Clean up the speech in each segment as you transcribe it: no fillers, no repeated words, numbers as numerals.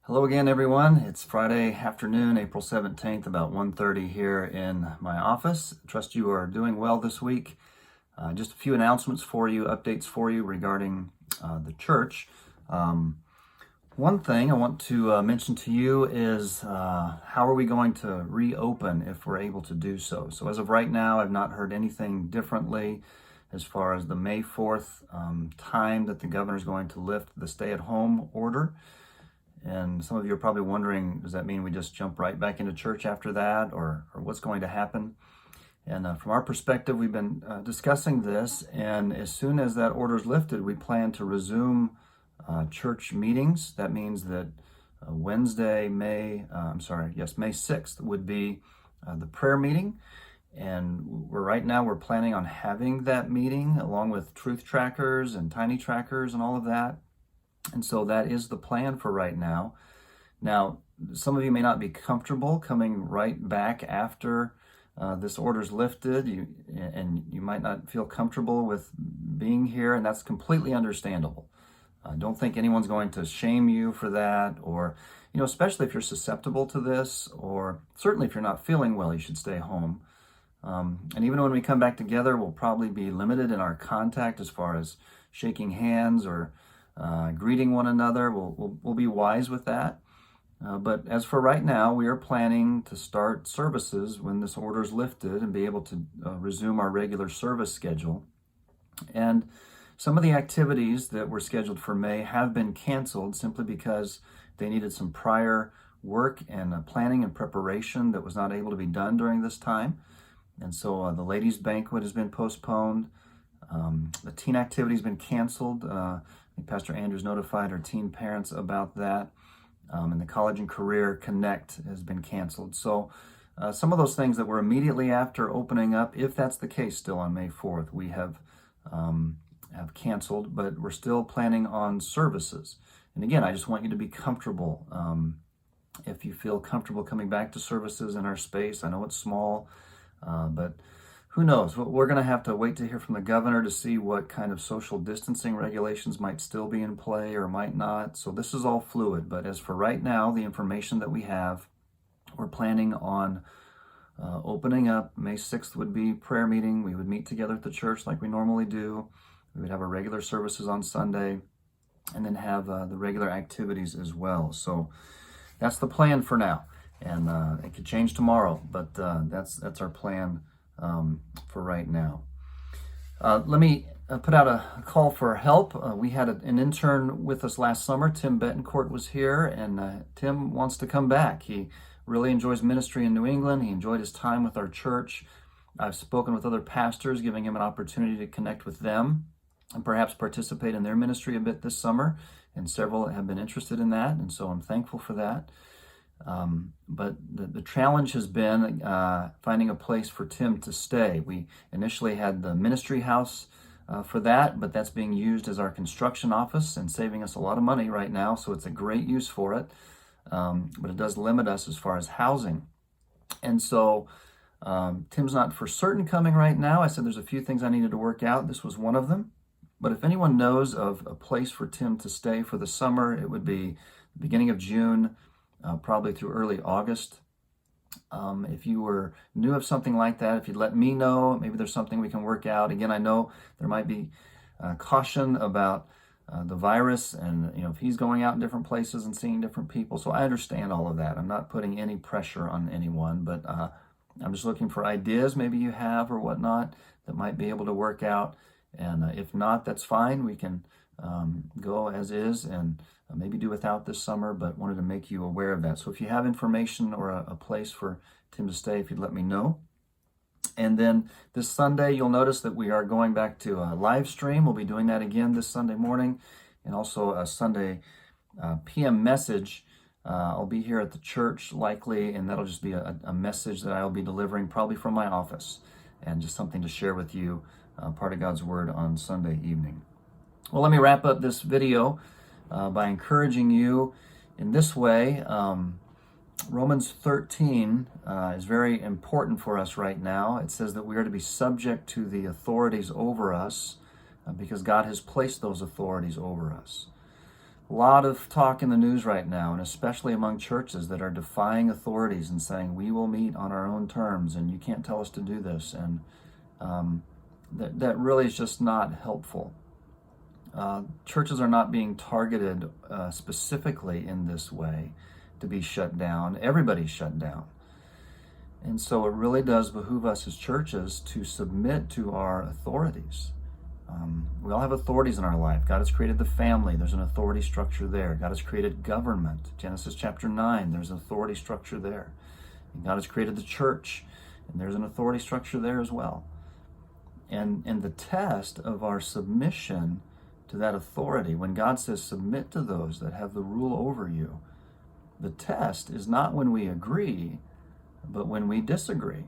Hello again, everyone. It's Friday afternoon, April 17th, about 1:30 here in my office. Trust you are doing well this week. Just a few announcements for you, updates for you regarding the church. One thing I want to mention to you is how are we going to reopen if we're able to do so? So as of right now, I've not heard anything differently as far as the May 4th time that the governor is going to lift the stay-at-home order. And some of you are probably wondering, does that mean we just jump right back into church after that, or what's going to happen? And from our perspective, we've been discussing this, and as soon as that order is lifted, we plan to resume church meetings. That means that Wednesday, May 6th would be the prayer meeting. And right now we're planning on having that meeting along with truth trackers and tiny trackers and all of that. And so that is the plan for right now. Now, some of you may not be comfortable coming right back after this order's lifted, and you might not feel comfortable with being here, and that's completely understandable. Don't think anyone's going to shame you for that, or, especially if you're susceptible to this, or certainly if you're not feeling well, you should stay home. And even when we come back together, we'll probably be limited in our contact as far as shaking hands or greeting one another. We'll be wise with that. But as for right now, we are planning to start services when this order is lifted and be able to resume our regular service schedule. And some of the activities that were scheduled for May have been canceled simply because they needed some prior work and planning and preparation that was not able to be done during this time. And so the ladies' banquet has been postponed. The teen activity has been canceled. I think Pastor Andrews notified our teen parents about that. And the College and Career Connect has been canceled. So some of those things that were immediately after opening up, if that's the case still on May 4th, we have canceled, but we're still planning on services. And again, I just want you to be comfortable. If you feel comfortable coming back to services in our space, I know it's small, but who knows? We're going to have to wait to hear from the governor to see what kind of social distancing regulations might still be in play or might not. So this is all fluid. But as for right now, the information that we have, we're planning on opening up. May 6th would be prayer meeting. We would meet together at the church like we normally do. We would have our regular services on Sunday and then have the regular activities as well. So that's the plan for now. And it could change tomorrow, but that's our plan for right now. Let me put out a call for help. We had an intern with us last summer. Tim Betancourt was here, and Tim wants to come back. He really enjoys ministry in New England. He enjoyed his time with our church. I've spoken with other pastors, giving him an opportunity to connect with them and perhaps participate in their ministry a bit this summer, and several have been interested in that, and so I'm thankful for that. But the challenge has been finding a place for Tim to stay. We initially had the ministry house for that, but that's being used as our construction office and saving us a lot of money right now, so it's a great use for it. But it does limit us as far as housing. And so Tim's not for certain coming right now. I said there's a few things I needed to work out. This was one of them. But if anyone knows of a place for Tim to stay for the summer, it would be the beginning of June, probably through early August. If you knew of something like that, if you'd let me know, maybe there's something we can work out. Again, I know there might be caution about the virus, and if he's going out in different places and seeing different people. So I understand all of that. I'm not putting any pressure on anyone, but I'm just looking for ideas maybe you have or whatnot that might be able to work out. And if not, that's fine. We can go as is and maybe do without this summer, but wanted to make you aware of that. So if you have information or a place for Tim to stay, if you'd let me know. And then this Sunday, you'll notice that we are going back to a live stream. We'll be doing that again this Sunday morning, and also a Sunday PM message. I'll be here at the church likely, and that'll just be a message that I'll be delivering probably from my office, and just something to share with you, part of God's Word on Sunday evening. Well, let me wrap up this video by encouraging you in this way. Romans 13 is very important for us right now. It says that we are to be subject to the authorities over us because God has placed those authorities over us. A lot of talk in the news right now, and especially among churches that are defying authorities and saying, we will meet on our own terms and you can't tell us to do this. And that really is just not helpful. Churches are not being targeted specifically in this way to be shut down. Everybody's shut down. And so it really does behoove us as churches to submit to our authorities. We all have authorities in our life. God has created the family. There's an authority structure there. God has created government. Genesis chapter 9, there's an authority structure there. And God has created the church, and there's an authority structure there as well. And the test of our submission to that authority, when God says submit to those that have the rule over you, the test is not when we agree, but when we disagree.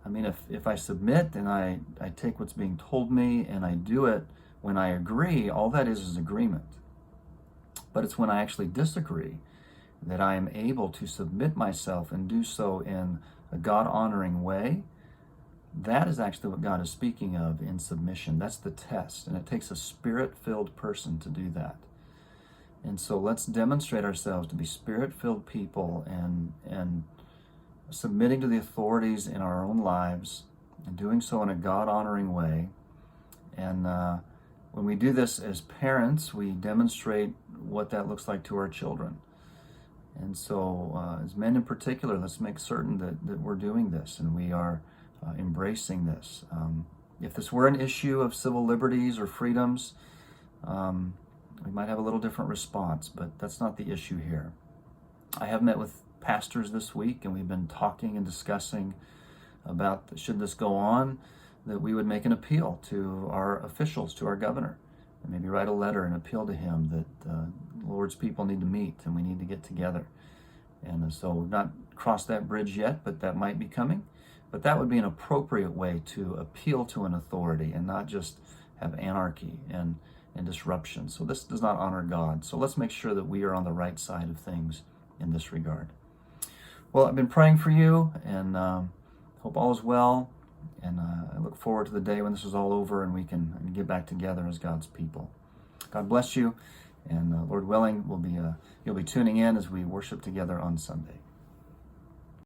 I mean, if I submit and I take what's being told me and I do it when I agree, all that is agreement. But it's when I actually disagree that I am able to submit myself and do so in a God-honoring way. That is actually what God is speaking of in submission. That's the test. And it takes a spirit-filled person to do that. And so let's demonstrate ourselves to be spirit-filled people and submitting to the authorities in our own lives and doing so in a God-honoring way. And when we do this as parents, we demonstrate what that looks like to our children. And so as men in particular, let's make certain that we're doing this and we are embracing this. If this were an issue of civil liberties or freedoms, we might have a little different response, but that's not the issue here. I have met with pastors this week, and we've been talking and discussing about, should this go on, that we would make an appeal to our officials, to our governor, and maybe write a letter and appeal to him that the Lord's people need to meet and we need to get together. And so we've not crossed that bridge yet, but that might be coming. But that would be an appropriate way to appeal to an authority and not just have anarchy and disruption. So this does not honor God. So let's make sure that we are on the right side of things in this regard. Well, I've been praying for you and hope all is well. And I look forward to the day when this is all over and we can get back together as God's people. God bless you. And Lord willing, you'll be tuning in as we worship together on Sunday.